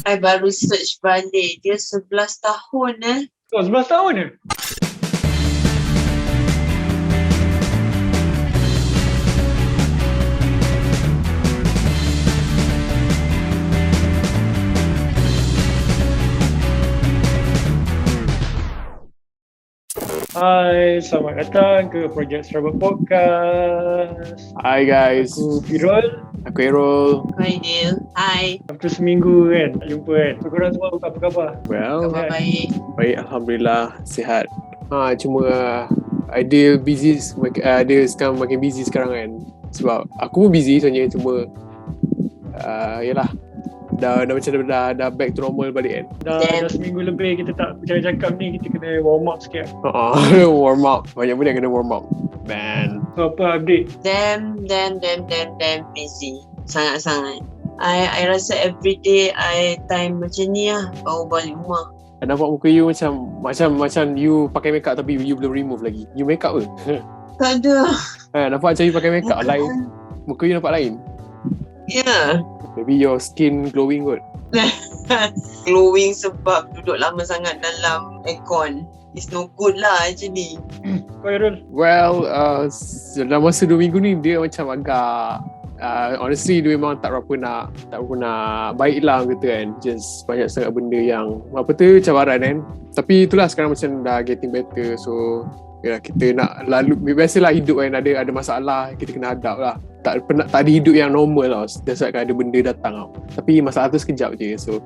I baru search balik. Dia 11 tahun Oh, 11 tahun je? Hai, selamat datang ke Project Struggle Podcast. Hi guys, Aku Firul. aku Errol. Hai Dil. Hai. After seminggu kan, tak jumpa kan. So, korang semua apa khabar? Well, Khabar baik. baik Alhamdulillah, sihat. Cuma dia busy, dia sekarang makin busy sekarang kan. Sebab aku pun busy sebenarnya, cuma yalah, dah macam dah back to normal balik kan. Dah seminggu lebih kita tak bercakap ni, kita kena warm up sikit. Warm up, banyak benda kena warm up. Man, So, apa update? Damn busy. Sangat-sangat. I rasa everyday I time macam ni lah. Baru balik rumah. nampak muka you macam you pakai makeup tapi you belum remove lagi. You makeup ke? Tak ada. Nampak macam you pakai makeup lain. Muka you nampak lain. Ya. Maybe your skin glowing kot. Glowing sebab duduk lama sangat dalam aircon. It's no good lah actually. Kau Irul? Well, dalam masa 2 minggu ni dia macam agak honestly dia memang tak berapa nak baik lah kata kan. Just banyak sangat benda yang cabaran kan. Tapi itulah sekarang macam dah getting better. So ya, kita nak lalu, biasalah hidup kan, ada masalah, kita kena hadap lah. Tak ada hidup yang normal lah. Setiap ada benda datang tau. Tapi masalah tu sekejap je. So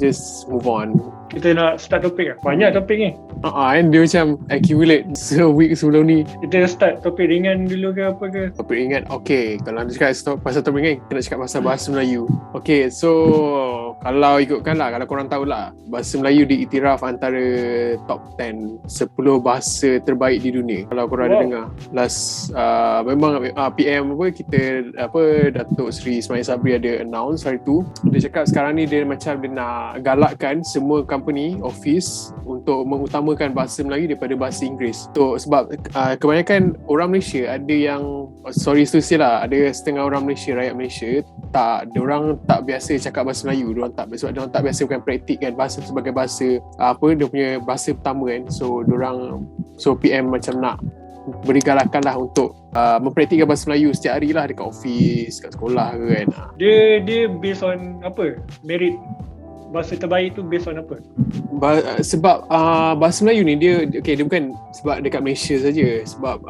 just move on. Kita nak start topik lah. Banyak topik ni. And dia macam accumulate se-week sebelum ni. Kita start topik ringan dulu ke apa ke? Topik ringan. Okay, kalau nak cakap pasal topik ringan, kita nak cakap pasal bahasa Melayu. Okay, so kalau ikutkan lah, kalau korang tahulah, bahasa Melayu diiktiraf antara top 10 10 bahasa terbaik di dunia. Kalau korang ada dengar. Last memang PM Datuk Seri Ismail Sabri ada announce hari tu. Dia cakap sekarang ni dia macam dia nak galakkan semua company, office untuk mengutamakan bahasa Melayu daripada bahasa Inggeris. So, sebab kebanyakan orang Malaysia ada yang ada setengah orang Malaysia, rakyat Malaysia diorang tak biasa cakap bahasa Melayu. Diorang tak biasa bukan praktikkan bahasa sebagai bahasa dia punya bahasa pertama kan. So PM macam nak beri galakan lah untuk mempraktikkan bahasa Melayu setiap hari lah dekat office, kat sekolah ke kan. Dia based on apa? Merit bahasa terbaik tu based on apa? Sebab bahasa Melayu ni dia bukan sebab dekat Malaysia saja. Sebab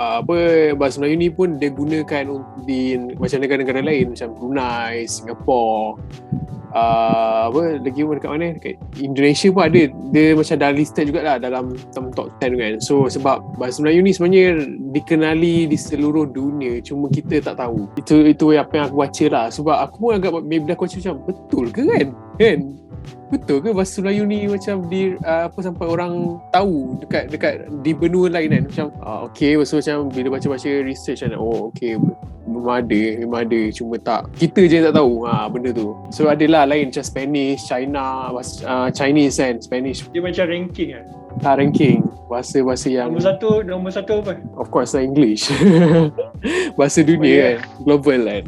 bahasa Melayu ni pun dia gunakan di macam negara-negara lain macam Brunei, Singapura, lagi pun dekat mana, dekat Indonesia pun ada. Dia macam dah listed jugalah dalam top 10 kan. So sebab bahasa Melayu ni sebenarnya dikenali di seluruh dunia, cuma kita tak tahu. Itu apa yang aku baca lah. Sebab aku pun agak bila aku baca macam betul ke kan betul ke bahasa Melayu ni macam sampai orang tahu dekat di benua lain kan. Macam so macam bila baca-baca research kan, memang ada cuma kita je tak tahu benda tu. So adalah lain macam Spanish, China, Chinese kan, Spanish. Dia macam ranking kan? Ranking bahasa-bahasa yang Nombor satu apa? of course lah English. Bahasa dunia kan, global kan.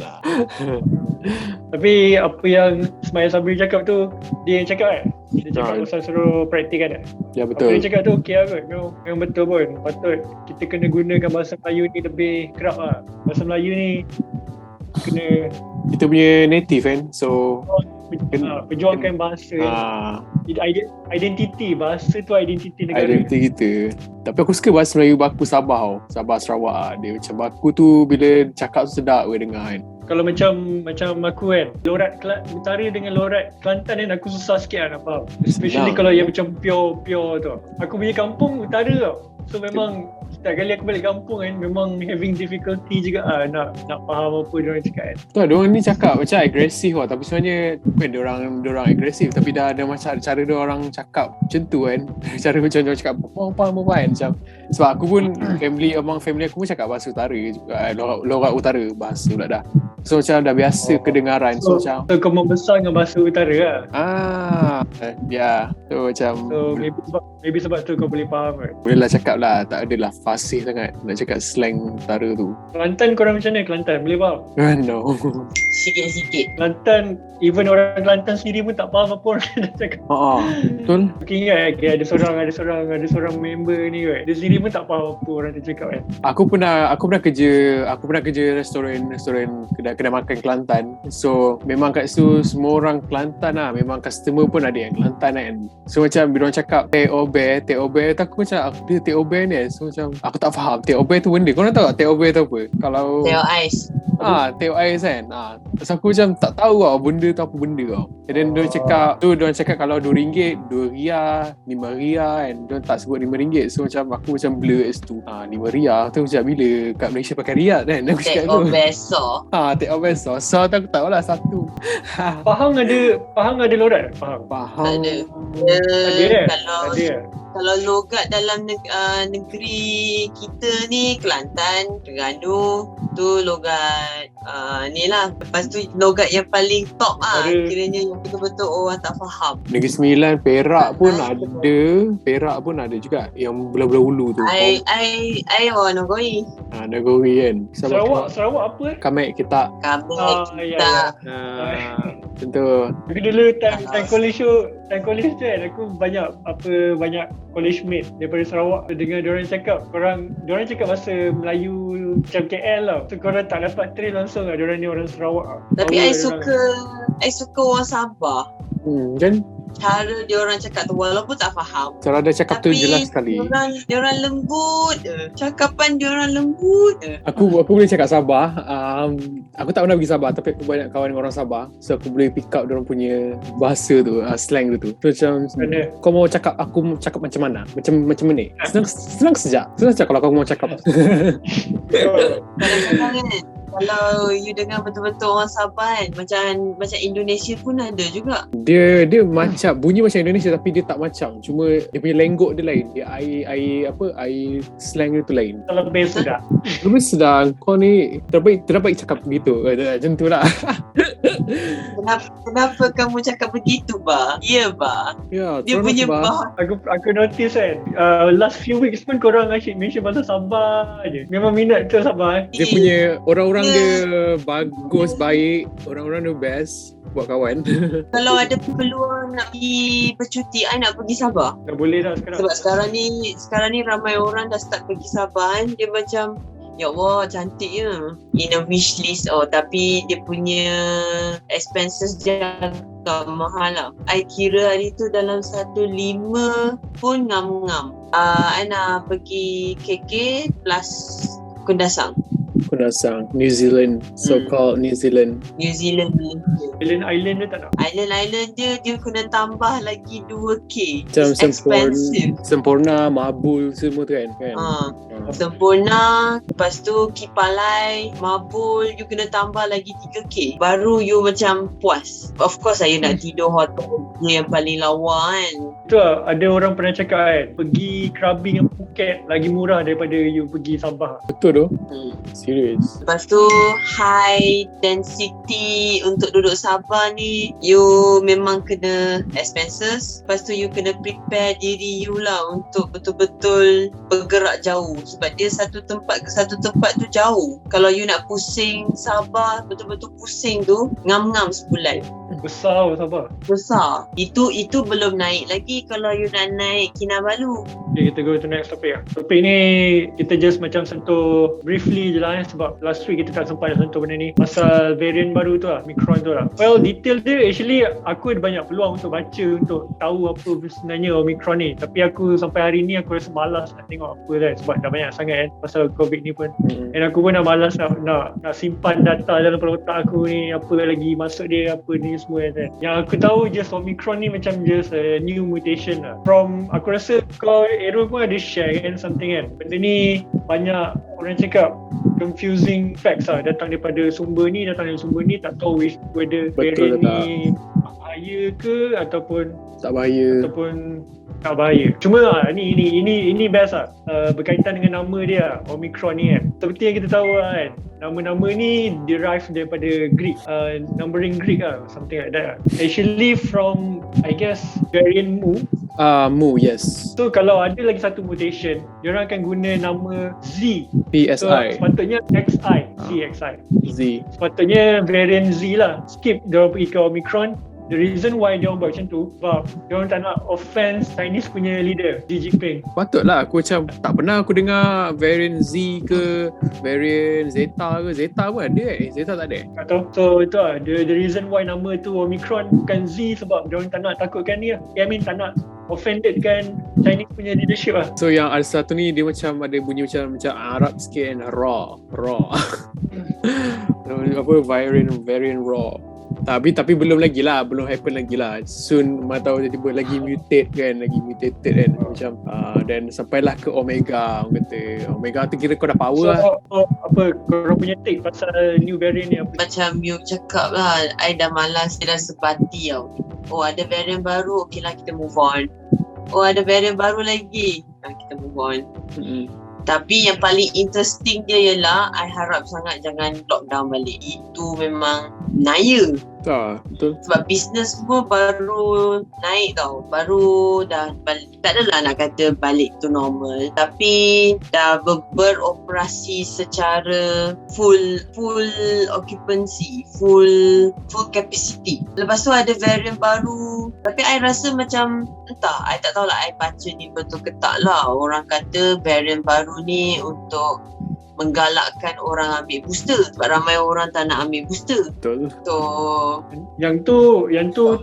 Tapi apa yang Ismail Sabri cakap tu, dia yang cakap kan? Dia cakap pasal suruh praktikkan kan? Ya Apa betul. dia cakap tu okey lah kot. Memang betul pun. Patut kita kena gunakan bahasa Melayu ni lebih kerap lah. Bahasa Melayu ni kena Kita punya native kan. So perjuangkan bahasa. Identiti. Bahasa tu identiti negara. identiti kita. Tapi aku suka bahasa Melayu baku Sabah tau. Sabah Sarawak. Dia macam baku tu bila cakap tu sedap ke dengar kan. Kalau macam aku kan, lorat utara dengan lorat Kelantan kan aku susah sikit nak faham. Especially kalau yang macam pure tu. Aku punya kampung utara tau. So memang setiap kali aku balik kampung kan, memang having difficulty juga nak faham apa diorang cakap kan. Betul, diorang ni cakap macam agresif tau. Tapi sebenarnya bukan diorang agresif. Tapi dah ada macam cara diorang cakap macam tu kan. Cara macam diorang cakap apa kan. Macam, sebab aku pun family aku pun cakap bahasa utara juga. Lorat utara bahasa pula dah. So macam dah biasa kedengaran. So macam kau membesar dengan bahasa utara lah. Ya. So macam maybe sebab tu kau boleh faham kan. boleh lah cakap lah. Tak adalah fasih sangat nak cakap slang utara tu. Kelantan korang macam mana? Kelantan boleh faham? No. sikit-sikit. Kelantan, even orang Kelantan sendiri pun tak faham apa orang dah cakap. Betul. Aku ingat ada seorang member ni kan. Dia sendiri pun tak faham apa orang dia cakap kan. Aku pernah kerja restoran kedai makan Kelantan. So memang kat situ semua orang Kelantan lah. Memang customer pun ada yang Kelantan kan. So macam bila orang cakap teh obe tu aku macam dia teh obe ni. So macam aku tak faham teh obe tu benda. Korang tahu tak teh obe tu apa? Kalau Teh ais. teh ais kan. Terus aku macam tak tahu tau benda tu apa benda tau. And then diorang cakap kalau RM2, RM2, RM5 kan. Diorang tak sebut RM5. So macam aku macam blur kat situ. RM5 tu macam bila kat Malaysia pakai riyal kan. Aku Teh cakap tu. obeso. Teh obeso. So tu aku tahu lah satu. Pahang ada lorat? Faham. Faham. Ada. Ada. Kalau logat dalam negeri kita ni, Kelantan, Terengganu, tu logat ni lah. Lepas tu logat yang paling top kiranya yang betul-betul orang tak faham. Negeri Sembilan, Perak pun ada. Perak pun ada juga yang belah-belah hulu tu. I orang Nagoi. Nagori kan. Sarawak apa? Kamek kita. Kita. Tentu. Aku dulu time college tu kan aku banyak college mate daripada Sarawak. Dengar diorang cakap diorang cakap bahasa Melayu macam KL lah. So korang tak dapat train langsung lah diorang ni orang Sarawak lah. Tapi I suka orang Sabah. Kan? Cara diorang cakap tu walaupun tak faham. Cara dia cakap tu jelas sekali. Diorang lembut. Cakapan diorang lembut. Aku boleh cakap Sabah. Aku tak pernah pergi Sabah tapi aku banyak kawan dengan orang Sabah. So aku boleh pick up diorang punya bahasa tu, slang tu. So macam kau mau cakap aku mau cakap macam mana? Macam ni. Senang sejak. Senang sejak kalau kau mau cakap. Kalau you dengar betul-betul orang Sabah kan, macam Indonesia pun ada juga. Dia macam bunyi macam Indonesia tapi dia tak macam. Cuma dia punya lenggok dia lain. Dia air slang dia tu lain. Lebih sedap. Lebih sedang. Kau ni terbaik cakap begitu. Macam tu lah. Kenapa kamu cakap begitu, Ba? Ya, Ba. Ya, dia punya bah. Aku notice kan, last few weeks pun korang asyik mention pasal Sabah je. Memang minat tu Sabah. Dia punya orang-orang dia bagus, baik. Orang-orang dia best buat kawan. Kalau ada peluang nak pergi bercuti, I nak pergi Sabah. Dah boleh dah sekarang. Sebab sekarang ni ramai orang dah start pergi Sabah kan. Dia macam, ya Allah, cantiknya. In a wish list. Tapi dia punya expenses jangan mahal lah. I kira hari tu dalam 1.5 pun ngam-ngam. I nak pergi KK plus Kundasang, New Zealand, so-called New Zealand. Island dia tak nak. Island dia kena tambah lagi 2K. Macam expensive. Sempurna, Mabul semua tu kan. Sempurna, lepas tu Kipalai, Mabul, you kena tambah lagi 3K. Baru you macam puas. Of course you nak tidur hotel yang paling lawa kan. Tu lah, ada orang pernah cakap kan, pergi clubbing yang Phuket lagi murah daripada you pergi Sabah. Betul tu? Serius. Lepas tu high density untuk duduk Sabah ni, you memang kena expenses. Lepas tu you kena prepare diri you lah untuk betul-betul bergerak jauh. Sebab dia satu tempat ke satu tempat tu jauh. Kalau you nak pusing Sabah, betul-betul pusing tu, ngam-ngam sebulan. Besar Sabah. Besar. Itu belum naik lagi kalau you nak naik Kinabalu. Okay, kita go to next topic lah. Topik ni kita just macam sentuh briefly je lah sebab last week kita tak sempat sentuh benda ni. Pasal variant baru tu lah, Omicron tu lah. Well, detail dia actually aku ada banyak peluang untuk baca, untuk tahu apa sebenarnya Omicron ni. Tapi aku sampai hari ni aku rasa malas nak tengok apa kan. Sebab dah banyak sangat kan pasal COVID ni pun. And aku pun dah malas nak simpan data dalam kepala otak aku ni. Apa lagi masuk dia, apa ni semua kan. Yang aku tahu just Omicron ni macam just a new mutation lah. From aku rasa kau Errol pun ada share kan something kan. Benda ni banyak orang cakap confusing facts lah. Datang daripada sumber ni, tak tahu whether variant ni bahaya ke ataupun tak bahaya. Tak bahaya. Cuma ini best lah. Berkaitan dengan nama dia Omicron ni kan. Seperti yang kita tahu lah kan, nama-nama ni derive daripada Greek, numbering Greek lah, something like that. Actually from I guess variant Mu Mu, yes. So kalau ada lagi satu mutation, diorang akan guna nama Z. So PSI. sepatutnya XI. Z. Sepatutnya variant Z lah. Skip diorang pergi ke Omicron. The reason why diorang buat macam tu, sebab diorang tak nak offense Chinese punya leader, Xi Jinping. Patutlah, aku macam tak pernah aku dengar variant Z ke variant Zeta ke. Zeta pun ada Zeta tak ada. Tak tahu. So itu lah, the reason why nama tu Omicron bukan Z, sebab diorang tak nak takutkan ni lah. Tak nak offended kan Chinese punya leadership lah. So yang ada satu ni dia macam ada bunyi macam Arab sikit kan. Raw. Apa variant raw. Tapi belum lagi lah, belum happen lagi lah. Soon mana tahu tiba-tiba lagi mutate kan, lagi mutated kan macam dan sampailah ke Omega. Orang kata Omega tu kira kau dah power lah. Apa korang punya take pasal new variant ni apa? Macam you cakap lah, I dah malas, dia dah sebati tau. Oh ada variant baru, okay lah kita move on. Oh ada variant baru lagi, kita move on. Tapi yang paling interesting dia ialah I harap sangat jangan lockdown balik. Itu memang naya. Betul. Sebab bisnes semua baru naik tau. Baru dah balik. Tak adalah nak kata balik to normal. Tapi dah beroperasi secara full occupancy. Full capacity. Lepas tu ada variant baru. Tapi I rasa macam entah. I tak tahulah I baca ni betul ke tak lah. Orang kata variant baru ni untuk menggalakkan orang ambil booster sebab ramai orang tak nak ambil booster. Betul. So yang tu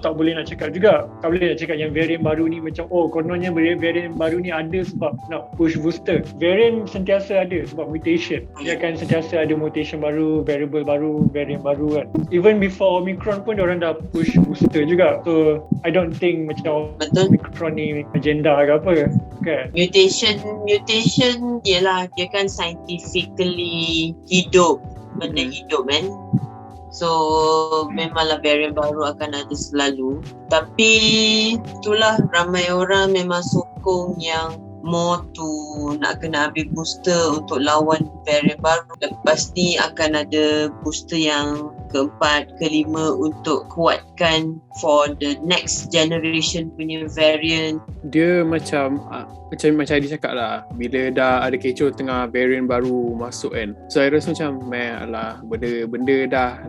tak boleh nak cakap juga. Tak boleh nak cakap yang variant baru ni macam kononnya variant baru ni ada sebab nak push booster. Variant sentiasa ada sebab mutation. Dia akan sentiasa ada mutation baru, variable baru, variant baru kan. Even before Omicron pun diorang dah push booster juga. So I don't think macam betul. Omicron ni agenda ke apa kan. Mutation dia kan scientifically hidup, benda hidup kan. So memanglah variant baru akan ada selalu. Tapi itulah ramai orang memang sokong yang more to nak kena ambil booster untuk lawan variant baru. Lepas ni akan ada booster yang keempat, kelima untuk kuatkan for the next generation punya variant. Dia macam Adi cakap lah, bila dah ada kecoh tengah variant baru masuk kan, so I rasa macam alah benda dah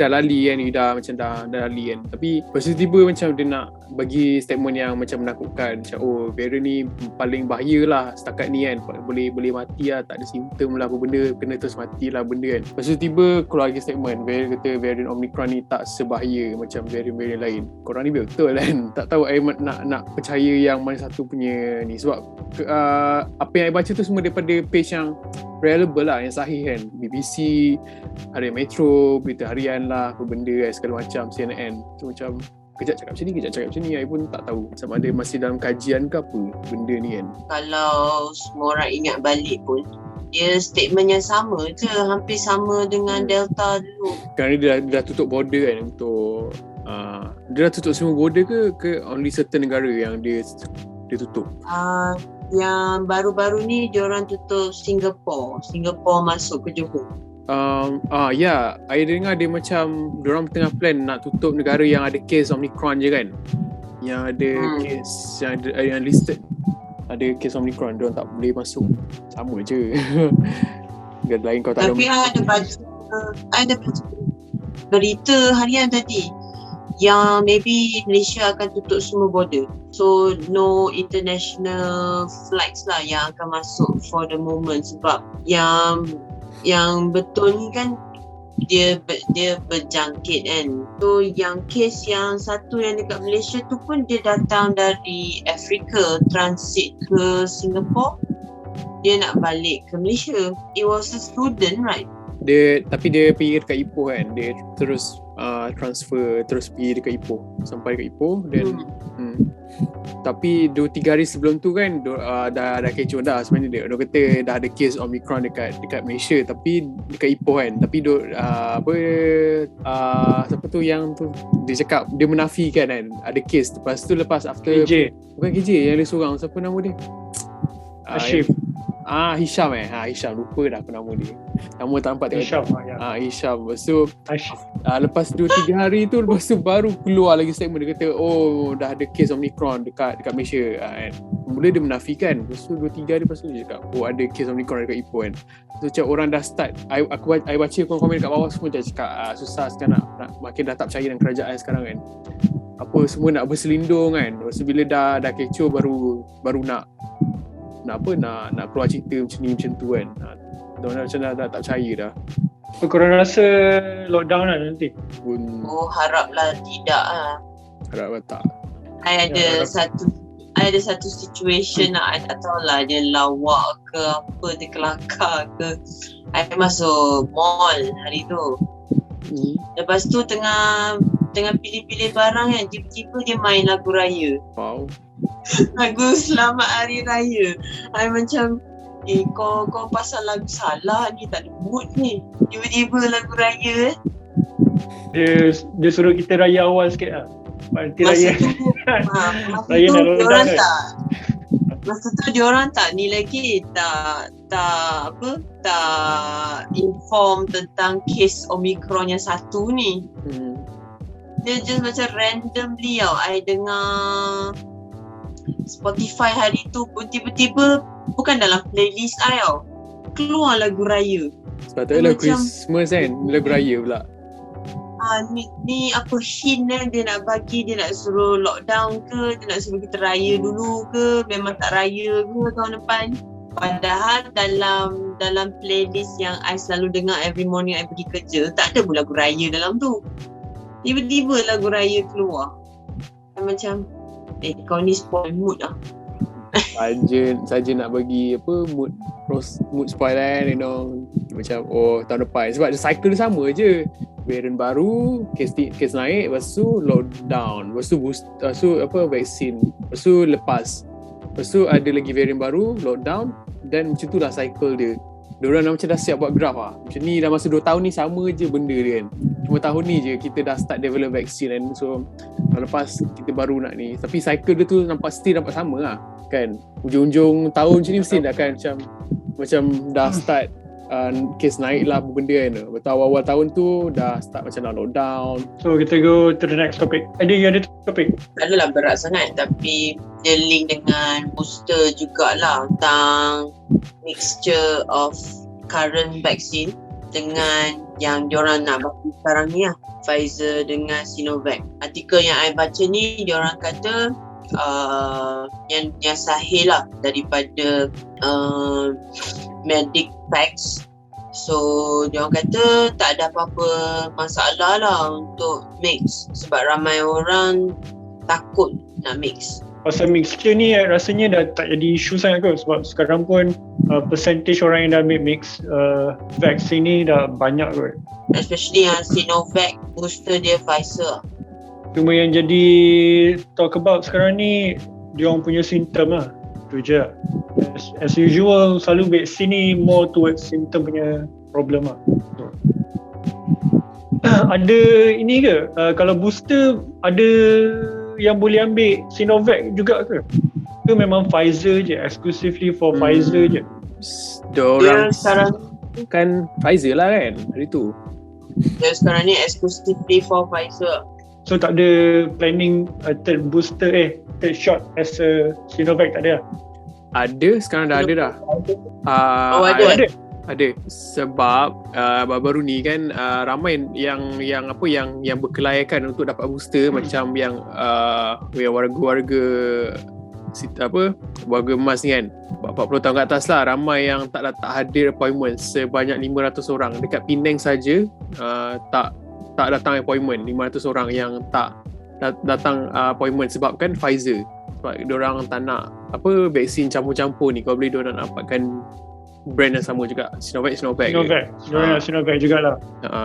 lali kan, dah lali kan. Tapi lepas tu tiba macam dia nak bagi statement yang macam menakutkan, macam variant ni paling bahaya lah setakat ni kan, boleh mati lah, tak ada simptom lah apa benda, kena terus mati lah benda kan. Lepas tu tiba keluar lagi statement, kata variant Omicron ni tak sebahaya macam variant-variant lain. Korang ni betul kan, tak tahu I nak percaya yang mana satu punya ni. Sebab apa yang I baca tu semua daripada page yang reliable lah, yang sahih kan. BBC, Harian Metro, Berita Harian lah, apa benda kan, segala macam, CNN. So macam kejap cakap macam ni, I pun tak tahu sama ada masih dalam kajian ke apa benda ni kan. Kalau semua orang ingat balik pun, dia statement yang sama je, hampir sama dengan Delta dulu. Kerana dia dah tutup border kan untuk dia dah tutup semua border ke only certain negara yang dia tutup? Yang baru-baru ni diorang tutup Singapore masuk ke Johor. Ya, I dengar dia macam diorang tengah plan nak tutup negara yang ada kes Omicron je kan, yang ada kes yang listed ada kes Omicron, diorang tak boleh masuk. Sama je. Negara lain kau tak. Tapi ada baca berita harian tadi yang maybe Malaysia akan tutup semua border. So no international flights lah yang akan masuk for the moment. Sebab yang betul ni kan dia berjangkit kan. So yang kes yang satu yang dekat Malaysia tu pun dia datang dari Afrika, transit ke Singapore, dia nak balik ke Malaysia. It was a student, right? Tapi dia pergi dekat Ipoh kan, dia terus transfer terus pergi dekat Ipoh, sampai dekat Ipoh dan tapi 2-3 hari sebelum tu kan dah kecoh dah sebenarnya. Dia kata dah ada kes Omicron dekat Malaysia, tapi dekat Ipoh kan. Tapi siapa tu yang tu dia cakap, dia menafikan kan ada kes. Lepas after KJ, bukan KJ, yang dia seorang, siapa nama dia, Ashif. Hisham Hisham, lupa dah aku nama dia. Nama tak nampak tengok. Hisham Hisham. Lepas tu Aisyah. lepas 2-3 hari tu, lepas tu baru keluar lagi statement. Dia kata dah ada kes Omicron dekat Malaysia kan. Mula dia menafikan. Lepas tu 2-3 hari lepas tu dia cakap ada kes Omicron dekat Ipoh kan. So macam orang dah start, I baca komen dekat bawah semua, dia cakap susah sekarang nak makin dah tak percaya dengan kerajaan sekarang kan. Apa semua nak berselindung kan. Lepas tu bila dah kecoh baru nak keluar cerita macam tu kan. Diorang macam dah tak percaya dah. So, korang rasa lockdown lah nanti? Haraplah tidak Harap tak. I ada satu situation I tak tahulah dia lawak ke apa, dia kelakar ke. I masuk mall hari tu. Lepas tu tengah pilih-pilih barang kan, tiba-tiba dia main lagu raya. Wow. Lagu Selamat Hari Raya. I macam kau pasal lagu salah ni, tak ada mood ni. Tiba-tiba lagu raya. Dia suruh kita raya awal sikit lah. Nanti Masa raya. tu Raya dah lockdown diorang kan? tak. Masa tu diorang tak ni lagi, tak inform tentang kes Omicron yang satu ni. Dia just macam randomly I dengar Spotify hari tu pun tiba-tiba bukan dalam playlist I keluar lagu raya. Sepatutnya lagu Christmas kan, lagu raya pula. Ni apa hint dia nak bagi, dia nak suruh lockdown ke, dia nak suruh kita raya dulu ke, memang tak raya ke tahun depan. Padahal dalam playlist yang I selalu dengar every morning I pergi kerja, tak ada pun lagu raya dalam tu. Tiba-tiba lagu raya keluar. Macam kau ni spoil mood lah. Saja nak bagi mood spoil kan, macam tahun depan. Sebab cycle dia sama je. Varian baru, kes naik, lepas tu lockdown, lepas tu vaksin, lepas tu lepas tu ada lagi varian baru, lockdown, dan macam tu lah cycle dia. Diorang macam dah siap buat graf lah. Macam ni dah masa 2 tahun ni sama je benda dia kan. Cuma tahun ni je kita dah start develop vaksin kan. So tahun lepas kita baru nak ni. Tapi cycle dia tu nampak sama lah kan. Ujung-ujung tahun macam ni mesti dah kan macam dah start kes naik lah benda kan. Betul awal-awal tahun tu dah start macam dah lockdown. So kita go to the next topic. Ada topik? Tak adalah berat sangat, tapi dia link dengan booster jugalah, tentang mixture of current vaccine dengan yang diorang nak bagi sekarang ni lah, Pfizer dengan Sinovac. Artikel yang I baca ni diorang kata yang sahih lah daripada medic facts. So diorang kata tak ada apa-apa masalah lah untuk mix, sebab ramai orang takut nak mix. Pasal mixture ni rasanya dah tak jadi isu sangat ke, sebab sekarang pun percentage orang yang dah ambil mix vaksin ni dah banyak kot. Especially yang Sinovac, booster dia Pfizer. Cuma yang jadi talk about sekarang ni diorang punya simptom lah. Tu je. As usual, selalu vaksin ni more towards symptom punya problem lah. Ada ini ke? Kalau booster ada yang boleh ambil Sinovac juga ke? Ke memang Pfizer je, exclusively for Pfizer je? Diorang sekarang kan Pfizer lah kan hari tu. Dia sekarang ni exclusively for Pfizer. So tak ada planning third shot as a Sinovac, tak ada lah? Ada, sekarang dah ada dah. Ada. Sebab baru-baru ni kan ramai yang berkelayakan untuk dapat booster, macam yang warga-warga warga emas ni kan, 40 tahun ke atas lah, ramai yang tak hadir appointment sebanyak 500 orang dekat Penang saja. Tak datang appointment, 500 orang yang tak datang appointment sebabkan Pfizer. Sebab diorang tak nak vaksin campur-campur ni. Kalau boleh diorang nak dapatkan brand yang sama juga, Sinovac Diorang nak Sinovac jugalah.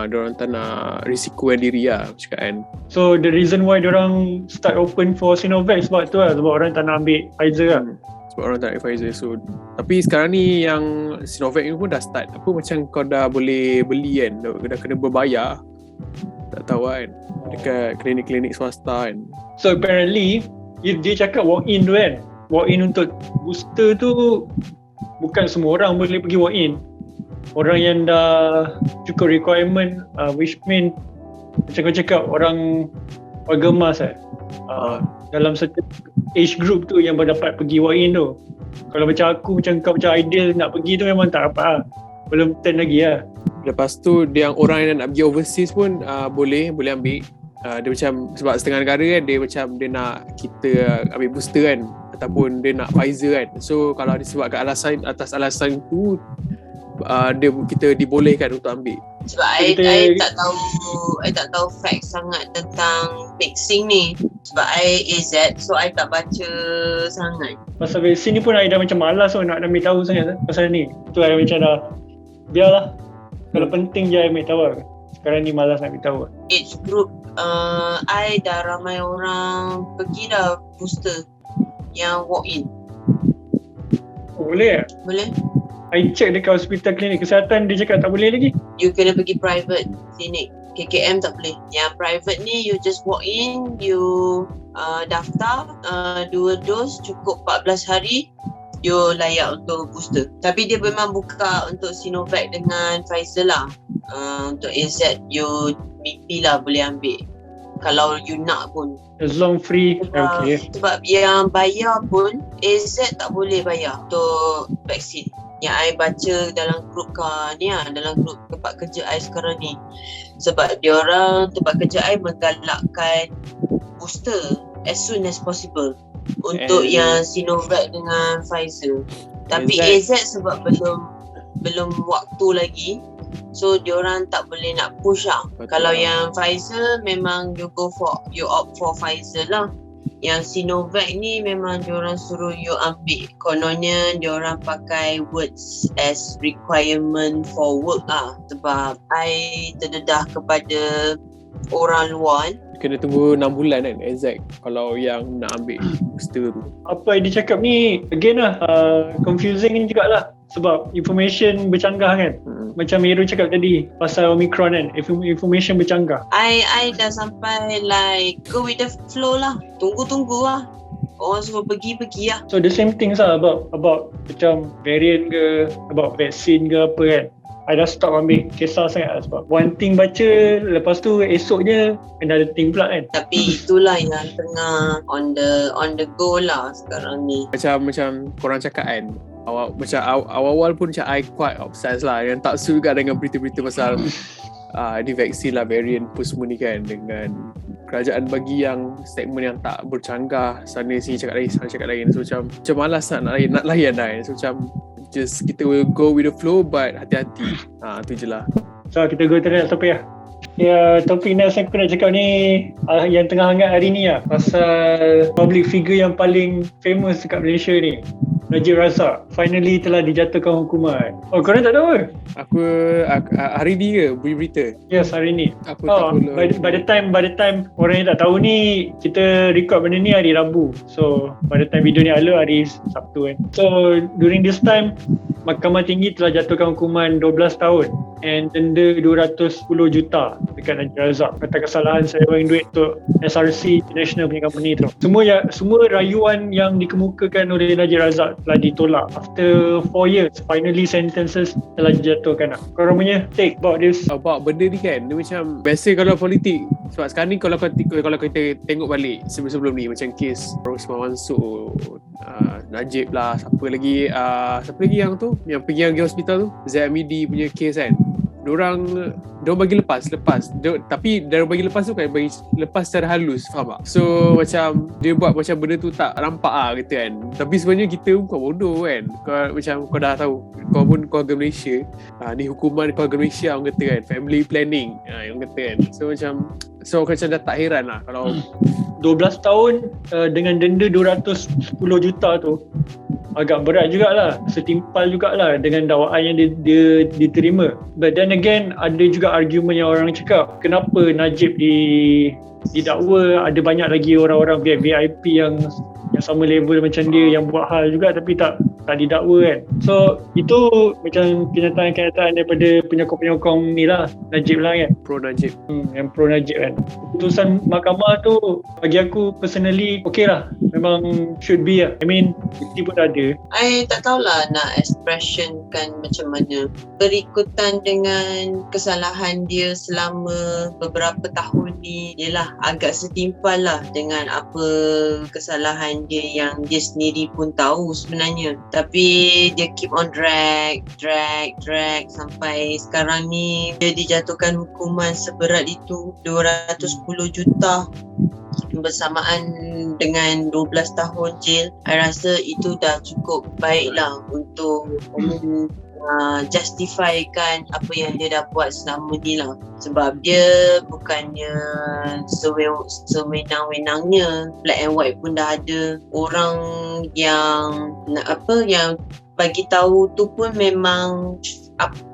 Diorang tak nak risiko diri lah cakap kan. So the reason why diorang start open for Sinovac sebab tu lah, sebab orang tak nak ambil Pfizer lah. Sebab orang tak nak Pfizer. So tapi sekarang ni yang Sinovac ni pun dah start macam kau dah boleh beli kan, dah kena berbayar. Tak tahu kan, dekat klinik-klinik swasta kan. So apparently dia cakap walk-in tu kan, walk-in untuk booster tu bukan semua orang boleh pergi walk in. Orang yang dah cukup requirement, which mean macam kau cakap orang emas dalam certain age group tu yang dapat pergi walk in tu. Kalau macam aku, macam kau macam ideal nak pergi tu memang tak dapat lah. Belum turn lagi lah. Lepas tu dia yang orang yang nak pergi overseas pun boleh ambil. Dia macam sebab setengah negara kan dia macam dia nak kita ambil booster kan ataupun dia nak Pfizer kan. So kalau disebabkan atas alasan tu kita dibolehkan untuk ambil. Sebab I tak tahu fact sangat tentang vaksin ni. Sebab I AZ, so I tak baca sangat. Pasal vaksin ni pun I dah macam malas nak ambil tahu sangat pasal ni. Tu I macam dah biarlah. Kalau penting je I ambil tahu lah. Sekarang ni malas nak ambil tahu. Age group I dah ramai orang pergi dah booster yang walk in. Oh, boleh tak? Boleh. I check dekat hospital klinik kesihatan dia cakap tak boleh lagi. You kena pergi private klinik. KKM tak boleh. Yang private ni you just walk in, you daftar 2 dos cukup 14 hari, you layak untuk booster. Tapi dia memang buka untuk Sinovac dengan Pfizer lah. Untuk AZ you BP lah boleh ambil. Kalau you nak pun. As long free, okay. Sebab yang bayar pun AZ tak boleh bayar untuk vaksin. Yang I baca dalam grup dalam grup tempat kerja I sekarang ni. Sebab diorang tempat kerja I menggalakkan booster as soon as possible untuk yang Sinovac dengan Pfizer. Tapi AZ sebab belum waktu lagi, so diorang tak boleh nak push lah. Kalau yang Pfizer memang you opt for Pfizer lah. Yang Sinovac ni memang diorang suruh you ambil. Kononnya diorang pakai words as requirement for work lah. Sebab I terdedah kepada orang luar. Kena tunggu 6 bulan kan exact kalau yang nak ambil booster tu. Apa yang dia cakap ni again lah confusing juga lah. Sebab information bercanggah kan. Macam Meru cakap tadi pasal Omicron kan, information bercanggah. I dah sampai like go with the flow lah. Tunggu lah. Orang suruh pergi lah. So the same things lah about macam variant ke, about vaksin ke apa kan. I dah stop ambil kisah sangat lah sebab one thing baca, lepas tu esoknya another thing pula kan. Tapi itulah yang tengah on the go lah sekarang ni. Macam korang cakap kan, awal-awal pun macam I quite obsessed lah, yang tak suka dengan berita-berita pasal ni vaksin lah, variant pun semua ni kan, dengan kerajaan bagi yang statement yang tak bercanggah, sana sini cakap lain, sana cakap lain. So macam malas nak layan lah. So macam just kita will go with the flow but hati-hati. Tu je lah. So kita go to the next topik lah. Ya, topik next yang aku nak cakap ni yang tengah hangat hari ni lah, pasal public figure yang paling famous dekat Malaysia ni, Najib Razak finally telah dijatuhkan hukuman. Oh, korang tak tahu ke? Aku hari ni ke berita? Yes, hari ni. Aku tak follow. By the time orang yang tak tahu ni, kita record benda ni hari Rabu. So by the time video ni upload hari Sabtu kan. So during this time, Mahkamah Tinggi telah jatuhkan hukuman 12 tahun and denda 210 juta dekat Najib Razak kata kesalahan saya bagi duit untuk SRC International punya company tu. Semua rayuan yang dikemukakan oleh Najib Razak telah ditolak. After 4 years, finally sentences telah dijatuhkan. Korang punya take about this? About benda ni kan, dia macam biasa kalau politik. Sebab sekarang ni kalau kita tengok balik sebelum ni, macam kes Rosman Mansur, Najib lah, siapa lagi yang tu yang pergi hospital tu, Zaimidi punya kes kan, Diorang bagi lepas tapi dia bagi lepas tu kan bagi lepas secara halus, faham tak? So macam dia buat macam benda tu tak nampak lah kata kan, tapi sebenarnya kita bukan bodoh kan. Kau dah tahu, kau pun keluarga Malaysia, ni hukuman keluarga Malaysia orang kata kan, family planning orang kata kan. So macam dah tak heran lah kalau 12 tahun dengan denda 210 juta tu agak berat jugalah, setimpal jugalah dengan dakwaan yang dia diterima. But then again, ada juga argument yang orang cakap, kenapa Najib didakwa, ada banyak lagi orang-orang VIP yang sama level macam dia yang buat hal juga tapi tak tak didakwa kan. So itu macam kenyataan-kenyataan daripada penyokong-penyokong ni lah, Najib lah kan. Pro Najib. Yang pro Najib kan. Keputusan mahkamah tu bagi aku personally okay lah. Memang should be lah. I mean bukti pun ada. I tak tahulah nak expression kan macam mana. Berikutan dengan kesalahan dia selama beberapa tahun ni, yelah agak setimpal lah dengan apa kesalahan dia yang dia sendiri pun tahu sebenarnya. Tapi dia keep on drag sampai sekarang ni dia dijatuhkan hukuman seberat itu 210 juta bersamaan dengan 12 tahun jail. I rasa itu dah cukup baik lah untuk justifikan apa yang dia dah buat selama ni lah. Sebab dia bukannya sewenang-wenangnya, black and white pun dah ada. Orang yang yang bagi tahu tu pun memang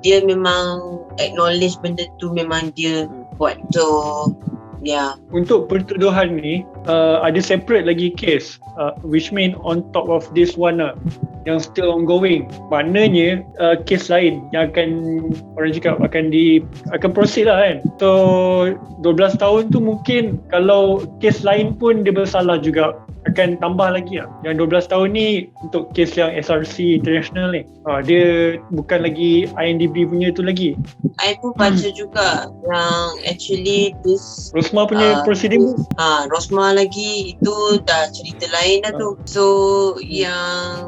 dia memang acknowledge benda tu memang dia buat. So yeah. Untuk pertuduhan ni ada separate lagi case which mean on top of this one lah, yang still ongoing. Maknanya case lain yang akan orang cakap akan proceed lah kan. So 12 tahun tu mungkin kalau case lain pun dia bersalah juga, akan tambah lagi lah. Yang 12 tahun ni untuk case yang SRC International ni, dia bukan lagi INDB punya tu lagi. I pun baca juga yang actually this Rosmah punya proceeding. Rosmah lagi itu dah cerita lain dah tu. So yang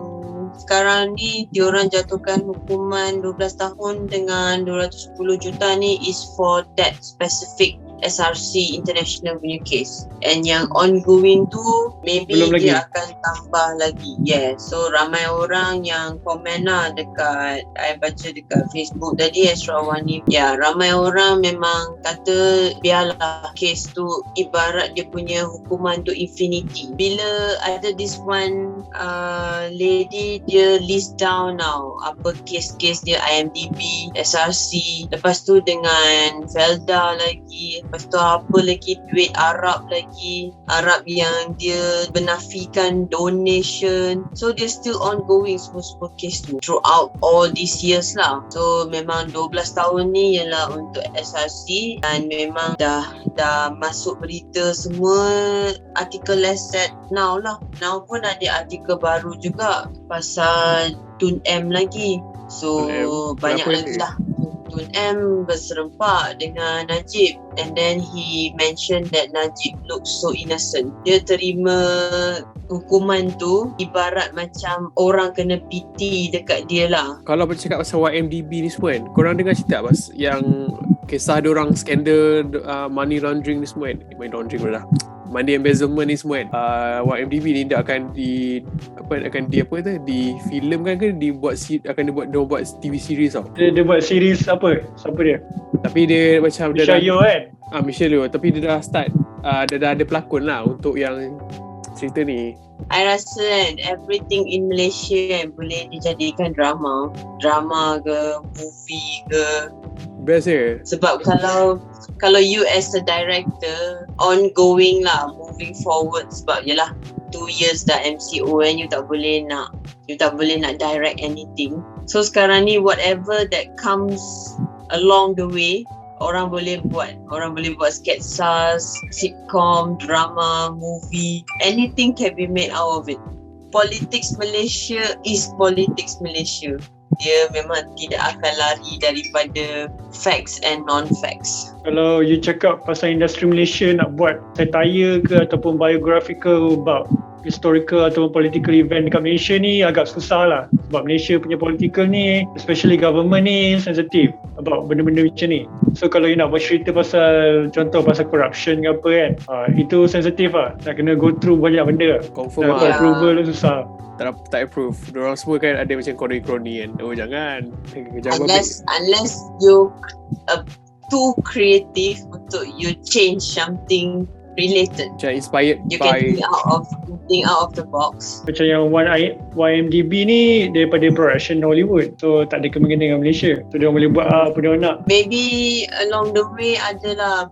sekarang ni diorang jatuhkan hukuman 12 tahun dengan 210 juta ni is for that specific SRC International punya case. And yang ongoing tu maybe belum dia lagi akan tambah lagi. Yeah. So ramai orang yang komen lah dekat, I baca dekat Facebook tadi, Esrawani. Ya, ramai orang memang kata biarlah case tu ibarat dia punya hukuman tu infinity. Bila ada this one lady, dia list down now apa case-case dia, IMDb, SRC, lepas tu dengan Felda lagi, lepas tu apa lagi, duit Arab lagi, Arab yang dia menafikan donation. So dia still ongoing semua case tu throughout all these years lah. So memang 12 tahun ni ialah untuk SRC, dan memang dah masuk berita semua artikel Asset Now lah. Now pun ada artikel baru juga pasal Tun M lagi. So banyak lagi lah. Tun M berserempak dengan Najib, and then he mentioned that Najib looks so innocent. Dia terima hukuman tu ibarat macam orang kena piti dekat dia lah. Kalau bercakap pasal YMDB ni semua kan, korang dengar cerita pas yang kisah diorang skandal money laundering ni semua kan? Money laundering pula dah, money embezzlement ni semua kan. YMDB ni dia akan difilmkan ke dibuat TV series tau. Dia buat series apa? Siapa dia? Tapi dia macam Michelle Yeoh kan? Michelle Yeoh, tapi dia dah start dah ada pelakon lah untuk yang cerita ni. I rasa kan everything in Malaysia kan boleh dijadikan drama ke movie ke. Best ke? Sebab kalau you as a director ongoing lah, moving forward, sebab yalah 2 years dah MCO kan, you tak boleh nak direct anything. So sekarang ni whatever that comes along the way, orang boleh buat sketsa, sitcom, drama, movie, anything can be made out of it. Politics Malaysia is politics Malaysia. Dia memang tidak akan lari daripada facts and non-facts. Kalau you cakap pasal industri Malaysia nak buat satire ke ataupun biographical about historical ataupun political event dekat Malaysia ni agak susah lah. Sebab Malaysia punya political ni, especially government ni, sensitive about benda-benda macam ni. So kalau you nak buat cerita pasal, contoh pasal corruption ke apa kan, itu sensitive lah. Nak kena go through banyak benda. Confirm lah. Approval tu susah. Tak approve. Diorang semua kan ada macam kroni-kroni kan. Oh jangan. Unless you too creative untuk you change something related. Macam inspired You can by think out of the box. Macam yang YMDB ni daripada production Hollywood. So tak ada kemungkinan dengan Malaysia. So dia boleh buat apa dia nak. Maybe along the way adalah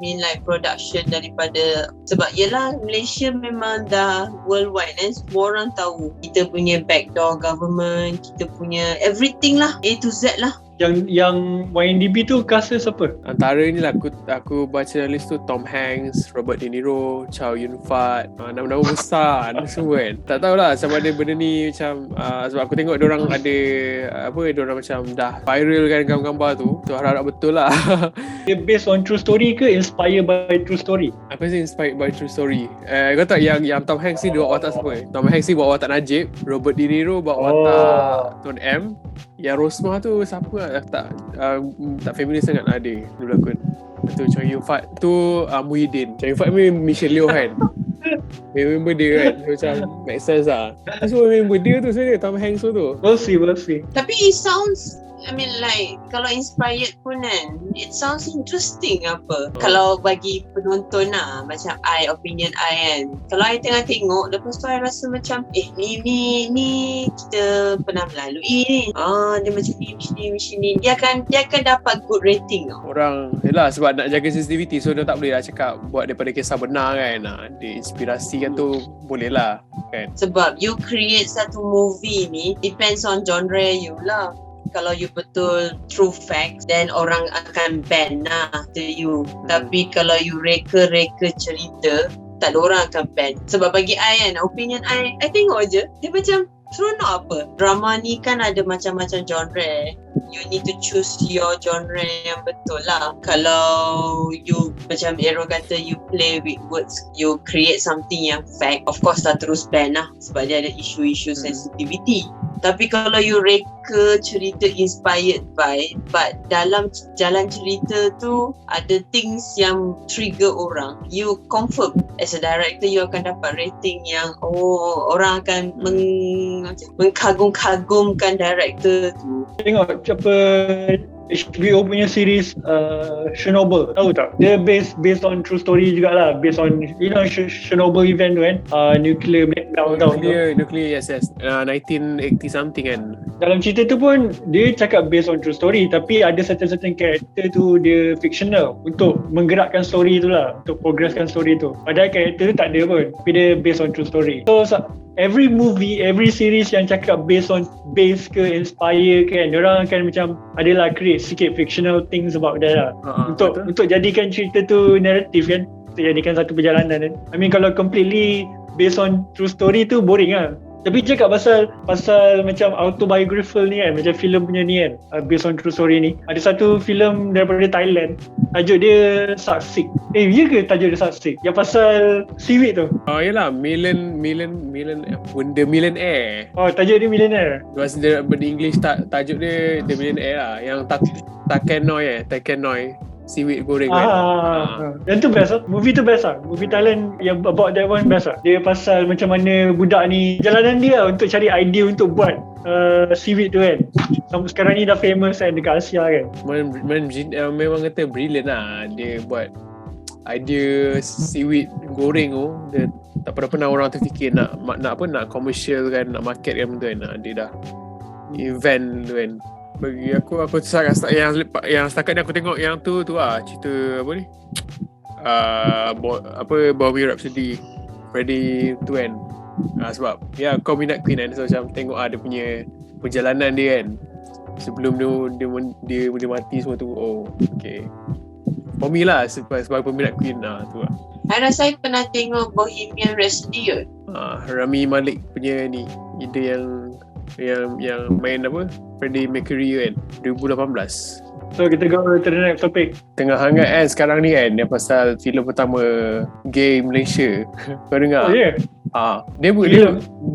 like production daripada, sebab yelah Malaysia memang dah worldwide dan semua orang tahu kita punya backdoor government, kita punya everything lah, A to Z lah. Yang YMDB tu cast siapa? antara ni lah aku baca list tu Tom Hanks, Robert De Niro, Chow Yun-fat, nama-nama besar ni semua kan. Tak tahulah sama ada benda ni macam sebab aku tengok diorang ada diorang macam dah viral kan gambar-gambar tu. So harap-harap betul lah. Dia based on true story ke inspired by true story? Aku rasa inspired by true story. Kau tahu yang Tom Hanks ni dia buat watak siapa? Tom Hanks ni buat watak Najib, Robert De Niro buat watak Tuan M. Yang Rosmah tu siapa lah? Tak familiar sangat lah dia berlakon. Tu Chow Yun-fat tu Muhyiddin. Chow Yun-fat ni Michelle Yeoh kan. Member dia kan. Macam make sense lah. So member dia tu sebenarnya Tom Hanks tu. We'll see. Tapi it sounds, I mean like kalau inspired pun kan, it sounds interesting apa. Kalau bagi penonton lah, macam opinion I kan. Kalau I tengah tengok, lepas tu I rasa macam ni kita pernah melalui ni. Dia macam ni. Dia akan dapat good rating tau. Orang yelah sebab nak jaga sensitivity, so dia tak boleh lah cakap buat daripada kisah benar kan. Dia inspirasi kan tu boleh lah kan. Sebab you create satu movie ni depends on genre you lah. Kalau you betul true facts, then orang akan ban lah to you. Tapi kalau you reka-reka cerita, tak ada orang akan ban. Sebab bagi I kan, opinion I tengok je, dia macam seronok apa. Drama ni kan ada macam-macam genre. You need to choose your genre yang betul lah. Kalau you macam Aero kata, you play with words, you create something yang fact, of course tak terus ban lah. Sebab dia ada isu-isu sensitivity. Tapi kalau you reka cerita inspired by, but dalam jalan cerita tu ada things yang trigger orang, you confirm as a director you akan dapat rating yang orang akan mengkagum-kagumkan director tu. Tengok apa HBO punya series Chernobyl, tahu tak? Dia based on true story jugalah, based on Chernobyl event tu kan, nuclear meltdown tau. Nuclear yes 1980 something kan. Dalam cerita tu pun dia cakap based on true story, tapi ada certain karakter tu dia fictional untuk menggerakkan story tu lah, untuk progresskan story tu. Padahal karakter tu tak ada pun, tapi dia based on true story. So every movie, every series yang cakap based ke inspire ke kan, diorang akan macam adalah create sikit fictional things about that lah. Untuk jadikan cerita tu narrative kan, untuk jadikan satu perjalanan kan. I mean kalau completely based on true story tu boring lah. Tapi cakap pasal macam autobiographical ni kan, macam filem punya ni kan, based on true story ni. Ada satu filem daripada Thailand, tajuk dia Saksik. Ya ke tajuk dia Saksik? Yang pasal seaweed tu. Yelah, The Millionaire. Tajuk dia Millionaire. Bahasa dia English tajuk dia The Millionaire lah. Yang Takenoi. Seaweed goreng kan. Yang tu best lah. Movie tu best lah. Movie Thailand yang about that one best lah. Dia pasal macam mana budak ni, jalanan dia lah untuk cari idea untuk buat seaweed tu kan. Sampai sekarang ni dah famous kan dekat Asia kan. Memang kata brilliant lah. Dia buat idea seaweed goreng tu. Dia tak pernah orang terfikir nak commercial kan, nak market kan benda kan. Dia dah event tu kan. Bagi aku yang setakat ni aku tengok yang tu lah, cerita apa ni, Bohemian Rhapsody, Freddie tu kan. Sebab kau minat Queen kan, so macam tengok dia punya perjalanan dia kan sebelum dia boleh mati semua tu. Okay, for me lah, sebagai peminat Queen tu lah. I rasa I pernah tengok Bohemian Rhapsody kot. Rami Malek punya ni, dia yang main apa, Freddie Mercury kan, 2018. So kita go to the next topic. Tengah hangat kan sekarang ni kan, dia pasal filem pertama gay Malaysia. Kau dengar? Dia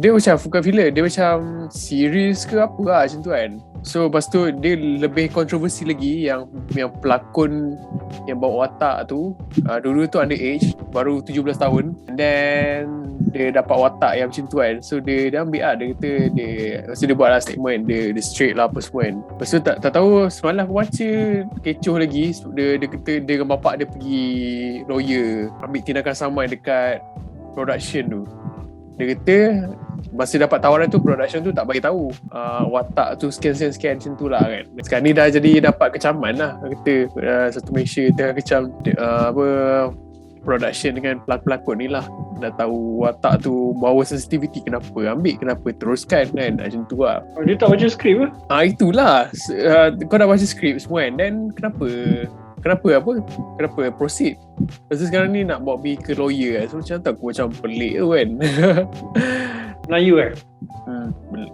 macam bukan filem, dia macam series ke apa lah macam tu kan. So lepas tu dia lebih kontroversi lagi yang pelakon yang bawa watak tu dulu tu underage, baru 17 tahun, and then dia dapat watak yang macam tu kan. So dia ambil lah, dia kata lepas tu dia buat lah statement, dia straight lah apa semua kan. Lepas tu tak tahu semalam aku baca kecoh lagi, dia kata dia dengan bapak dia pergi lawyer ambil tindakan saman dekat production tu. Dia kata masa dapat tawaran tu, production tu tak bagi tahu watak tu sekian macam tu lah kan. Sekarang ni dah jadi dapat kecaman lah. Dia kata satu Malaysia tengah kecam production dengan pelakon ni lah. Dah tahu watak tu bawa sensitivity, kenapa teruskan kan, macam tu lah. Dia tak baca skrip ke? Itulah, kau dah baca skrip semua kan, then kenapa proceed. Lepas tu sekarang ni nak bawa pergi ke lawyer kan. So macam tu aku macam pelik tu kan. Melayu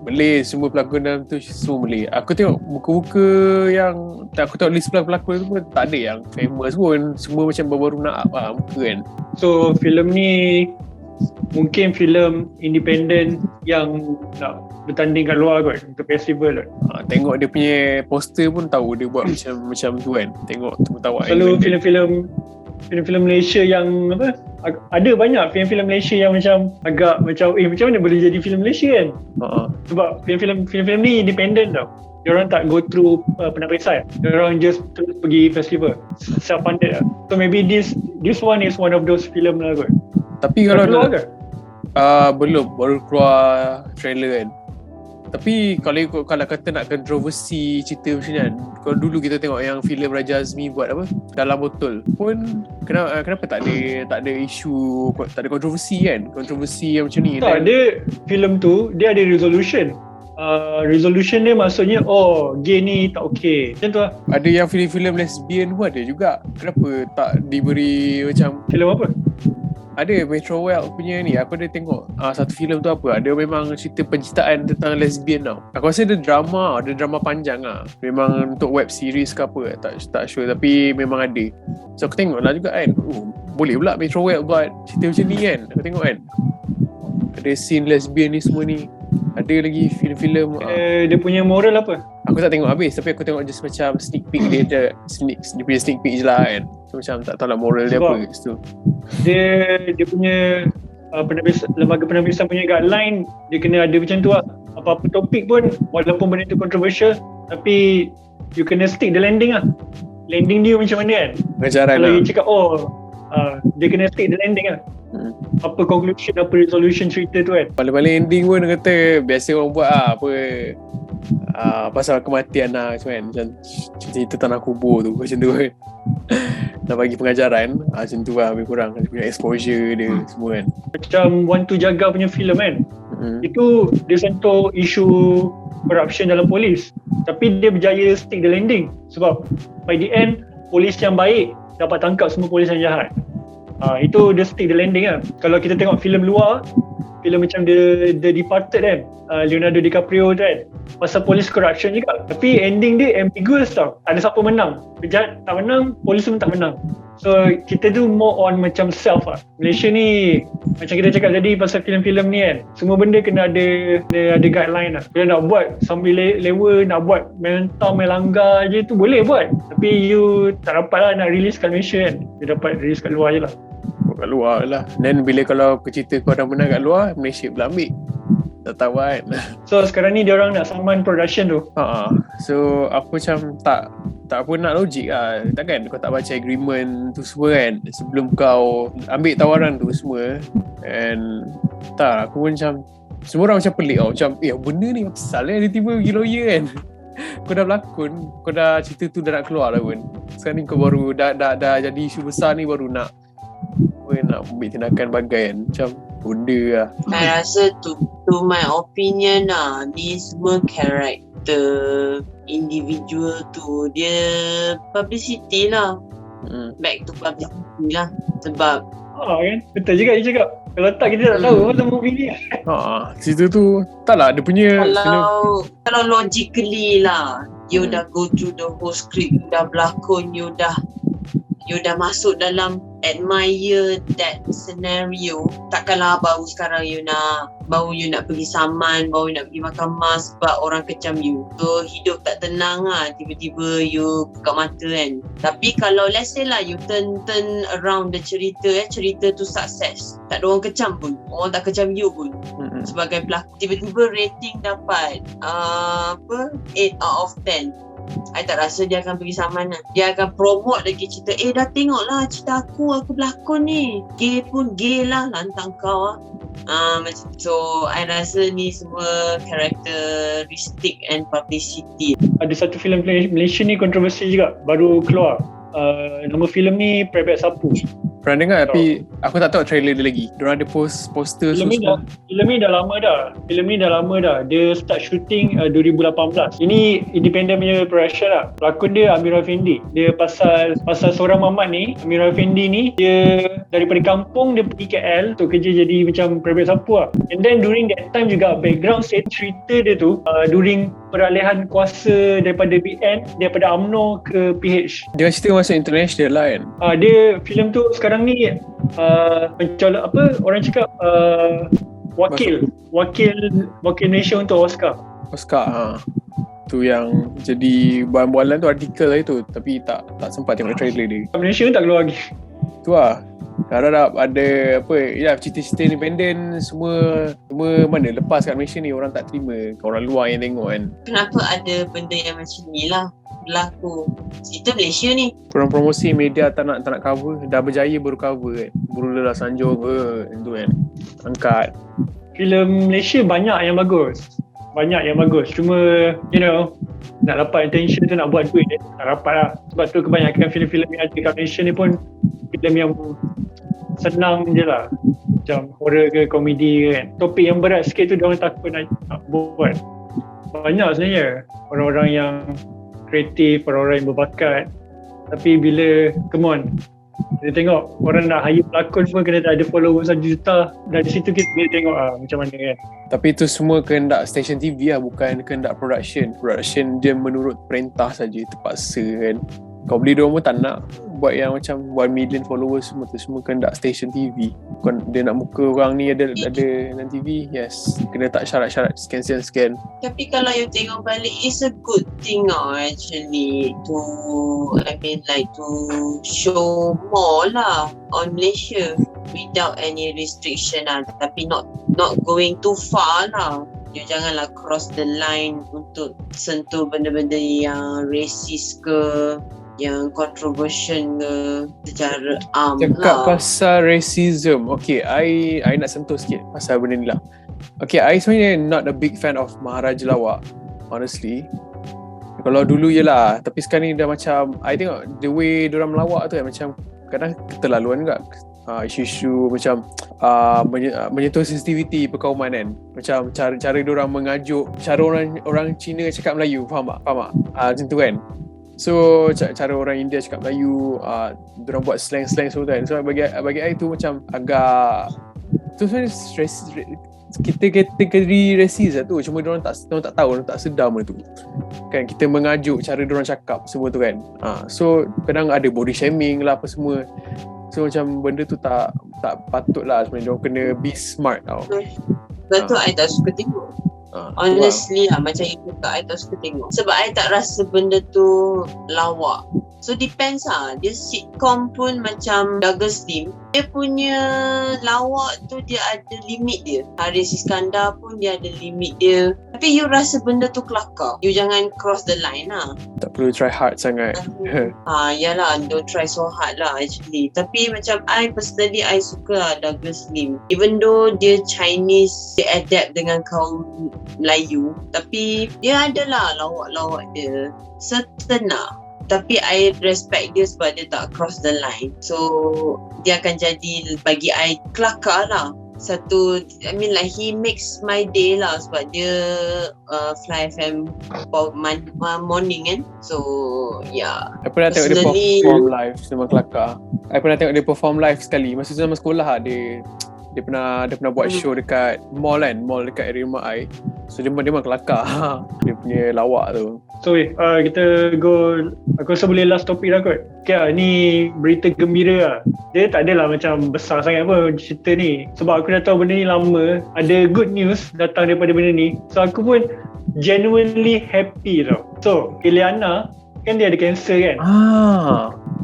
Boleh, semua pelakon dalam tu semua boleh. Aku tengok muka-muka yang aku tengok list pelakon tu pun tak ada yang famous pun. Semua macam baru-baru nak up lah muka kan. So filem ni mungkin filem independent yang nak bertanding kat luar kot, untuk festival kot. Tengok dia punya poster pun tahu dia buat macam tu kan. Tengok tu tahu. Selalu filem Malaysia yang apa, ada banyak filem Malaysia yang macam agak macam macam mana boleh jadi filem Malaysia kan. Sebab filem ni independent tau. Diorang tak go through penapisan. Diorang just terus pergi festival, self funded lah. So maybe this one is one of those film lah kot. Tapi kalau keluar ke? Belum, baru keluar trailer kan. Tapi kalau kata nak kontroversi cerita macam ni kan, kalau dulu kita tengok yang filem Raja Azmi buat apa, Dalam Botol pun kenapa tak ada isu, tak ada kontroversi kan, kontroversi yang macam ni. Tak, dia filem tu dia ada resolution. Resolution dia maksudnya gay ni tak okey, macam tu lah. Ada yang filem-filem lesbian pun ada juga. Kenapa tak diberi macam filem apa? Ada Metro Wealth punya ni, aku ada tengok satu filem tu apa, ada memang cerita penciptaan tentang lesbian tau. Aku rasa ada drama panjang lah. Memang untuk web series ke apa, tak sure, tapi memang ada. So aku tengok lah juga kan, boleh pula Metro Wealth buat cerita macam ni kan. Aku tengok kan ada scene lesbian ni semua ni. Ada lagi filem-filem dia punya moral apa? Aku tak tengok habis, tapi aku tengok just macam sneak peek dia punya sneak peek je lah kan. So macam tak tahu lah moral dia apa kat situ. Dia punya lembaga penapisan punya guideline, dia kena ada macam tu lah. Apa-apa topik pun, walaupun benda tu controversial, tapi you kena stick the landing lah. Landing dia macam mana kan? Pengajaran kalau lah. you cakap dia kena stick the landing lah. Apa conclusion, apa resolution cerita tu kan. Paling-paling ending pun dia kata biasa orang buat pasal kematian lah macam cerita tanah kubur tu macam tu kan. Dah bagi pengajaran macam tu lah, lebih kurang dia punya exposure dia semua kan. Macam Want to Jaga punya filem kan, itu dia sentuh isu corruption dalam polis, tapi dia berjaya stick the landing. Sebab by the end, polis yang baik dapat tangkap semua polis yang jahat. Itu dia stick the landing kan. Kalau kita tengok filem luar, filem macam The Departed kan, Leonardo DiCaprio tu kan, pasal polis corruption juga, tapi ending dia ambiguous tau. Ada siapa menang, penjahat tak menang, polis pun tak menang. So kita tu more on macam self lah. Malaysia ni macam kita cakap tadi pasal filem-filem ni kan, semua benda kena ada guideline lah. Bila nak buat sambil lewa, nak buat melanggar je tu boleh buat, tapi you tak dapat lah nak release kat Malaysia kan. You dapat release kat luar je lah. Kat luar lah. Dan bila kalau cerita kau dah menang kat luar, Malaysia pula ambil. Tak tahu kan. So sekarang ni diorang nak saman production tu. So aku macam tak apa nak logik lah. Takkan kau tak baca agreement tu semua kan sebelum kau ambil tawaran tu semua. And tak, aku pun macam semua orang macam pelik tau. Macam benda ni apa pasal tiba-tiba pergi lawyer kan. Kau dah berlakon, kau dah cerita tu dah nak keluar lah pun. Sekarang ni kau baru dah jadi isu besar ni, baru nak ambil tindakan bagai kan. Macam benda lah. Saya rasa to my opinion lah, ni semua karakter individual tu, dia publicity lah. Back to publicity lah. Sebab kan, betul juga dia cakap. Kalau tak kita tak tahu pasal movie ni. Cerita tu tak lah, dia punya kalau logically lah, you dah go through the whole script, you dah berlakon, you dah you dah masuk dalam admire that scenario, takkanlah baru you nak pergi saman, baru you nak pergi makan mas sebab orang kecam you. So hidup tak tenang lah, tiba-tiba you buka mata kan. Tapi kalau let's say lah you turn around the cerita tu sukses, tak ada orang kecam pun, orang tak kecam you pun sebagai pelakon, tiba-tiba rating dapat 8 out of 10, I tak rasa dia akan pergi saman lah. Dia akan promote lagi cerita, dah tengok lah cerita aku berlakon ni, gay pun gay lah, lantang kau lah. Macam so I rasa ni semua karakteristik and publicity. Ada satu filem Malaysia ni kontroversi juga, baru keluar. Nama filem ni Prebet Sapu. Pernah dengar tapi aku tak tahu trailer dia lagi. Diorang ada poster Filem ni dah lama dah. Dia start shooting 2018. Ini independent punya production lah. Pelakon dia Amirul Effendi. Dia pasal seorang mamat ni, Amirul Effendi ni, dia daripada kampung dia pergi KL untuk kerja jadi macam Prebet Sapu lah. And then during that time juga background cerita dia tu during peralihan kuasa daripada BN, daripada UMNO ke PH. Dia cerita masuk international lah kan. Dia filem tu sekarang ni mencolok orang cakap wakil Malaysia untuk Oscar. Tu yang jadi bualan tu, artikel lah itu, tapi tak sempat tengok trailer dia. Malaysia tak keluar lagi. Tu lah. Harap ada cerita-cerita independent semua mana lepas kat Malaysia ni orang tak terima, orang luar yang tengok kan. Kenapa ada benda yang macam ni lah berlaku? Cerita Malaysia ni Kurang promosi, media tak nak cover, dah berjaya baru cover kan. Berulalah Sanjung tu kan, angkat. Filem Malaysia banyak yang bagus, cuma nak dapat attention tu, nak buat duit tak dapat lah. Sebab tu kebanyakan filem-filem yang ada kat Malaysia ni pun filem yang senang je lah, macam horror ke komedi kan. Topik yang berat sikit tu diorang takut nak buat. Banyak sebenarnya orang-orang yang kreatif, orang-orang yang berbakat, tapi bila kita tengok orang nak hire pelakon pun kena ada followers 1 juta. Dari situ kita boleh tengok macam mana kan. Tapi itu semua kehendak stesen TV lah, bukan kehendak production dia menurut perintah saja, terpaksa kan. Kau beli diorang pun tak nak buat yang macam 1 million followers semua tu, semua kehendak stesen TV. Bukan dia nak muka orang ni ada dalam TV, yes, kena tak syarat-syarat scan. Tapi kalau you tengok balik, it's a good thing actually to show more lah on Malaysia without any restriction lah, tapi not going too far lah. You janganlah cross the line untuk sentuh benda-benda yang racist ke, yang controversial ke secara cakap pasal racism. Okay, I nak sentuh sikit pasal benda ni lah. Okay, I sebenarnya not a big fan of Maharaja Lawak, honestly. Kalau dulu je lah, tapi sekarang ni dah macam, I tengok the way diorang melawak tu kan, macam kadang keterlaluan juga. Isu-isu macam menyentuh sensitivity perkauman kan. Macam cara diorang mengajuk, cara orang Cina cakap Melayu, faham tak? Macam tu kan. So cara orang India cakap Melayu, diorang buat slang-slang semua kan. So bagi I tu macam agak, tu sebenarnya kita kategori racist lah tu. Cuma diorang tak tahu, diorang tak sedar benda tu kan. Kita mengajuk cara diorang cakap semua tu kan. So kadang ada body shaming lah apa semua. So macam benda tu tak patut lah sebenarnya. Diorang kena be smart tau. Betul, I tak suka tengok. Honestly lah, macam itu I tak suka tengok. Sebab I tak rasa benda tu lawak. So depends lah. Dia sitcom pun macam Douglas Lim, dia punya lawak tu dia ada limit dia. Haris Iskandar pun dia ada limit dia. Tapi you rasa benda tu kelakar, you jangan cross the line lah. Tak perlu try hard sangat. Yalah, don't try so hard lah actually. Tapi macam I personally, I suka lah Douglas Lim. Even though dia Chinese, dia adapt dengan kaum Melayu, tapi dia adalah lawak-lawak dia. Certain lah. Tapi I respect dia sebab dia tak cross the line. So dia akan jadi, bagi I, kelakar lah. Satu, he makes my day lah. Sebab dia Fly FM morning kan. So yeah, I pernah tengok dia perform live, memang kelakar. I pernah tengok dia perform live sekali masa zaman sekolah lah. Dia pernah buat show dekat mall dekat area rumah I. So dia memang kelakar dia punya lawak tu. So kita go Aku rasa boleh last topik lah kot. Okay lah, ni berita gembira lah. Dia tak adalah macam besar sangat pun cerita ni. Sebab aku dah tahu benda ni lama. Ada good news datang daripada benda ni. So aku pun genuinely happy tau. So Ileana kan dia ada cancer kan.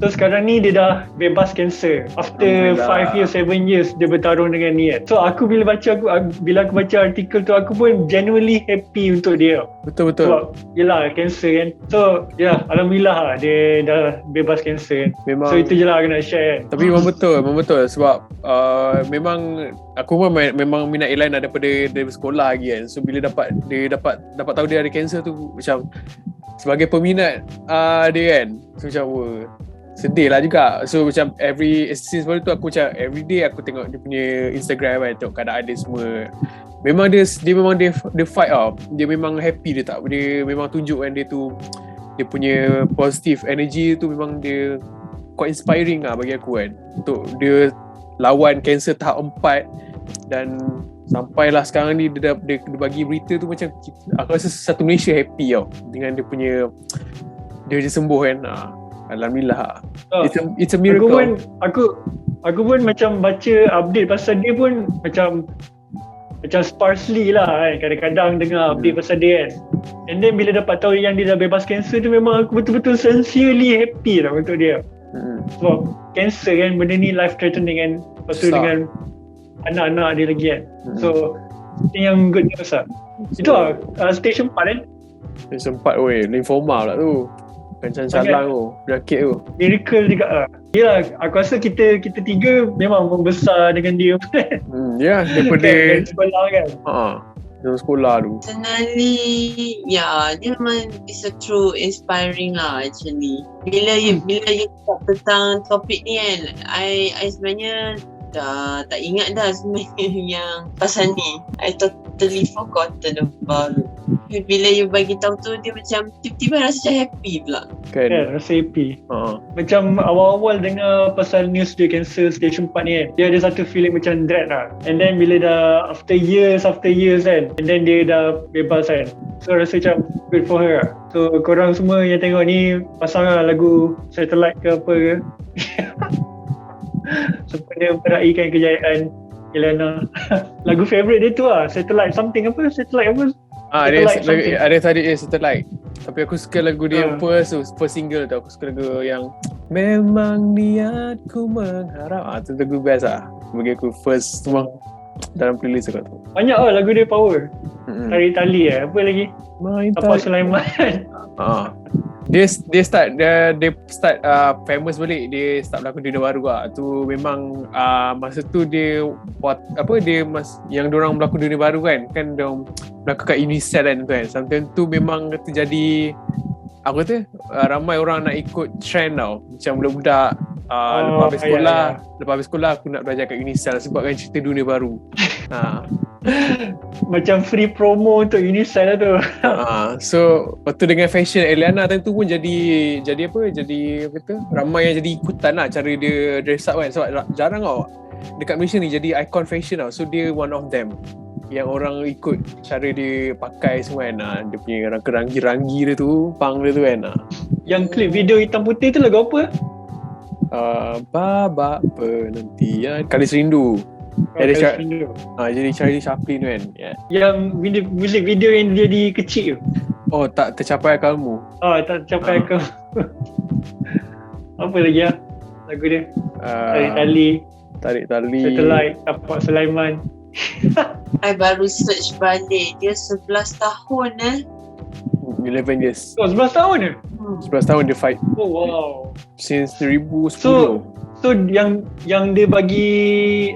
So sekarang ni dia dah bebas cancer. After 5 years, 7 years dia bertarung dengan ni kan. So aku bila aku baca artikel tu, aku pun genuinely happy untuk dia. Betul. Sebab yelah cancer kan. So ya, alhamdulillah lah dia dah bebas cancer kan. Memang. So itu je lah aku nak share kan. Tapi memang betul sebab memang aku pun memang minat Elana daripada sekolah lagi kan. So bila dapat tahu dia ada cancer tu, macam sebagai peminat dia kan, so macam sedih lah juga. So macam since waktu tu aku macam everyday aku tengok dia punya Instagram kan, tengok keadaan dia semua. Memang dia fight tau. Dia memang happy dia tak. Dia memang tunjukkan dia punya positive energy tu memang dia quite inspiring lah bagi aku kan. Untuk dia lawan kanser tahap 4 dan sampailah sekarang ni dia bagi berita tu, macam aku rasa satu Malaysia happy tau dengan dia punya dia sembuh kan. Alhamdulillah. It's a miracle. Aku pun macam baca update pasal dia pun macam sparsely lah kan. Kadang-kadang dengar update pasal dia kan. And then bila dapat tahu yang dia dah bebas cancer tu, memang aku betul-betul sincerely happy tau untuk dia. Sebab cancer kan, benda ni life threatening kan. Lepas tu dengan anak-anak dia lagi kan. So ini yang good news lah. Itu lah stage 4 kan. Stage 4 weh, lymphoma pula tu. Calang tu, penyakit tu. Miracle juga lah. Yelah, aku rasa kita tiga memang membesar dengan dia. Ya, daripada sekolah kan. Dalam sekolah tu. Personally, dia memang is a true inspiring lah actually. Bila you cakap tentang topik ni kan, I sebenarnya dah tak ingat dah sebenarnya yang pasal ni. I totally forgotten about it. Bila you bagi tahu tu, dia macam tiba-tiba rasa macam happy pula. Kan? Yeah, rasa happy. Macam awal-awal dengar pasal news dia cancer stage 4 ni kan, dia ada satu feeling macam dread lah. And then bila dah after years kan, and then dia dah bebas kan, so rasa macam good for her lah. So korang semua yang tengok ni, pasang lah lagu Satellite ke apa ke sempena meraihkan kejayaan Ileana. Lagu favourite dia tu lah, Satellite something apa? Satellite apa? Ada tadi Satellite. Tapi aku suka lagu dia yang first single tu. Aku suka lagu yang Memang Niatku Mengharap. Tu lagu best lah bagi aku, first semua dalam playlist aku tu. Banyak lah lagu dia power. Tarik tali apa lagi? Apa Sulaiman. Dia start famous balik. Dia start berlakon dunia baru lah. Tu memang masa tu dia yang diorang berlakon dunia baru kan diorang berlakon kat Unicell kan tu kan. Sometimes tu memang terjadi, aku kata ramai orang nak ikut trend tau. Macam budak-budak lepas habis sekolah aku nak belajar kat Unicell sebab kan cerita dunia baru. Macam free promo untuk Unicell lah tu. So lepas tu dengan fashion Ileana tentu pun jadi ramai yang jadi ikutan lah cara dia dress up kan. Sebab jarang tau dekat Malaysia ni jadi icon fashion tau. So dia one of them yang orang ikut cara dia pakai semua kan. Dia punya ranggi-ranggi dia tu, pang dia tu kan. Yang klip video hitam putih tu lagu apa? Babak Penantian, Kali Serindu. Jadi Charlie Chaplin kan. Yang music video yang dia di kecil tu. Tak tercapai akalmu. Tak tercapai akalmu. Apa lagi lah lagu dia? Tarik tali, Satellite, Tapak Sulaiman. I baru search balik, dia 11 tahun 11 years. 11 tahun ke? 11 tahun dia fight. Oh wow. Since 2010. So yang dia bagi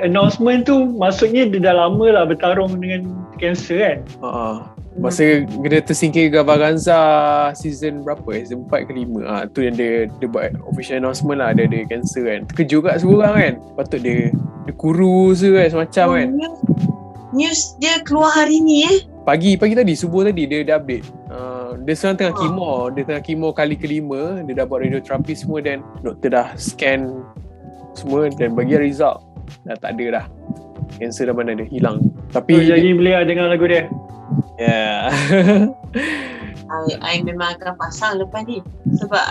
announcement tu, maksudnya dia dah lama lah bertarung dengan kanser kan? Masa dia tersingkir Gavaganza season berapa? Season 4 ke 5. Tu yang dia buat official announcement lah, dia ada kanser kan. Terkejut kat semua orang kan. Patut dia kurus kan semacam kan. News dia keluar hari ni Pagi tadi, subuh tadi dia update. Dia sekarang tengah kemo. Dia tengah kemo kali ke-5. Dia dah buat radioterapi semua dan doktor dah scan semua dan bagi result dah tak ada dah. Kanser dah mana dia hilang. Tapi jadi boleh dengar lagu dia. Yeah. I memang akan pasang lepas ni. Sebab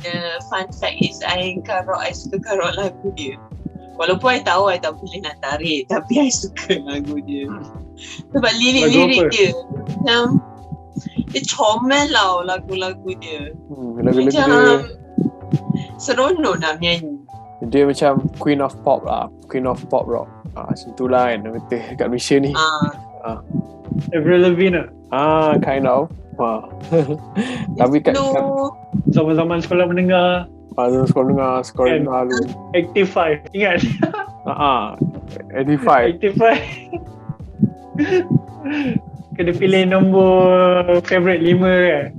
the fun fact is I suka karok lagu dia. Walaupun I tahu I tak boleh nak tarik, tapi I suka lagu dia. Sebab lirik-lirik dia macam dia comel lah lagu-lagu dia. Lagu-lagu Macam dia, seronok nak menyanyi. dia macam Queen of Pop lah, Queen of Pop Rock. Macam tu lah kan, betul kat Malaysia ni. Avril Lavigne Kind of. Tapi kat zaman-zaman sekolah menengah. sekolah dengar lu. Active 5 ingat? 85. Kena pilih nombor favorite 5 kan.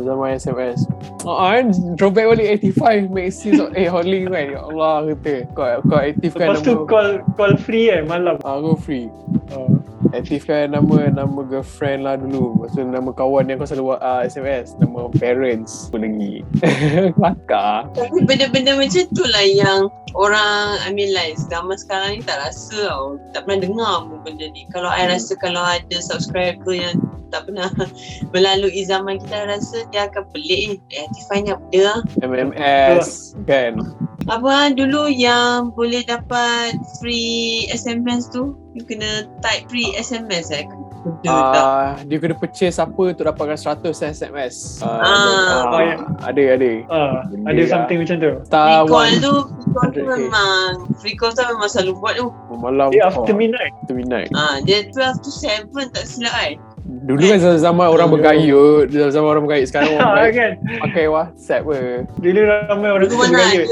Zaman SMS. Kan throwback balik 85 make sense. Holly kan, ya Allah kata kau aktif kan. Lepas tu call free malam. Aku free. Aktifkan nama girlfriend lah dulu. Lepas tu nama kawan yang kau selalu SMS, nama parents pun lagi. Kelakar. Tapi benda-benda macam tu lah yang orang, like zaman sekarang ni tak rasa tau. Tak pernah dengar pun benda ni. Kalau I rasa kalau ada subscriber yang tak pernah melalui zaman kita, I rasa dia akan pelik. Aktifkan apa dia? MMS kan. Apa dulu yang boleh dapat free SMS tu? You kena type free SMS Dia kena purchase apa untuk dapatkan 100 SMS. Ada. Ada something macam tu. Free call tu memang selalu buat tu. Malam After midnight. Dia 12 to 7 tak silap I. Dulu kan zaman orang bergayut, zaman orang bergayut. Sekarang orang kan pakai WhatsApp ke. Dulu ramai orang bergayut.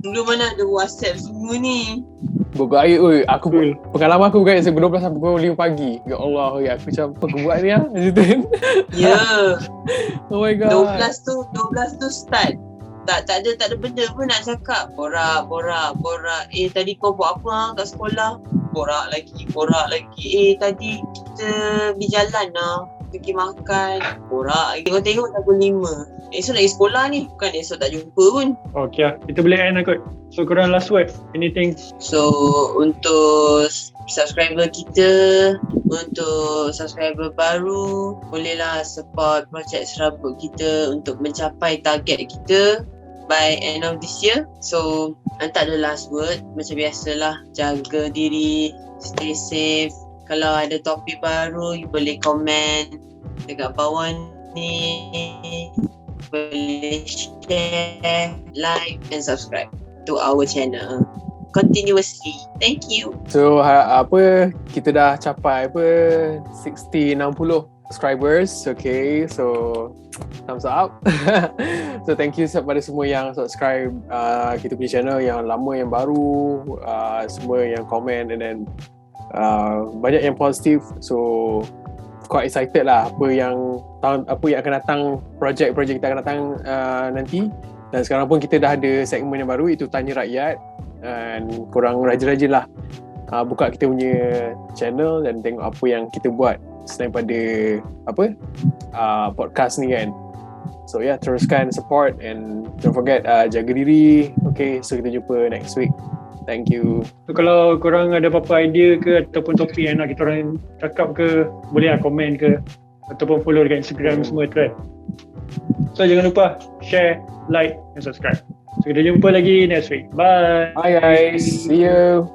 Dulu mana ada WhatsApp semua ni. Bergayut pengalaman aku bergayut pukul 12 sampai pukul 5 pagi. Ya Allah, aku macam apa aku buat ni macam tu. Ya. Oh my god. 12 tu start. Tak ada benda pun nak cakap. Borak. Tadi kau buat apa kat sekolah? Borak lagi. Tadi kita pergi jalan pergi makan. Borak. Tengok dah pukul 5. Esok lagi sekolah ni. Bukan esok tak jumpa pun. Okay lah. Kita boleh end lah kot. So korang last word. Anything? So untuk subscriber kita, untuk subscriber baru, bolehlah support projek Serabut kita untuk mencapai target kita by end of this year. So tak ada last word. Macam biasalah, jaga diri, stay safe. Kalau ada topik baru, you boleh komen dekat bawah ni. Boleh share, like and subscribe to our channel continuously. Thank you. So kita dah capai 60 subscribers. Okay, so thumbs up. So thank you kepada semua yang subscribe kita punya channel, yang lama yang baru, semua yang komen, and then banyak yang positif. So quite excited lah apa yang akan datang, projek kita akan datang nanti. Dan sekarang pun kita dah ada segmen yang baru, itu Tanya Rakyat, dan korang rajin-rajin lah buka kita punya channel dan tengok apa yang kita buat selain pada podcast ni kan. So teruskan support, and don't forget jaga diri. Okay, so kita jumpa next week. Thank you. So kalau korang ada apa-apa idea ke ataupun topik yang nak kita orang cakap ke, boleh lah komen ke ataupun follow dekat Instagram semua tu kan. So jangan lupa share, like and subscribe. So kita jumpa lagi next week. Bye. Bye guys. See you.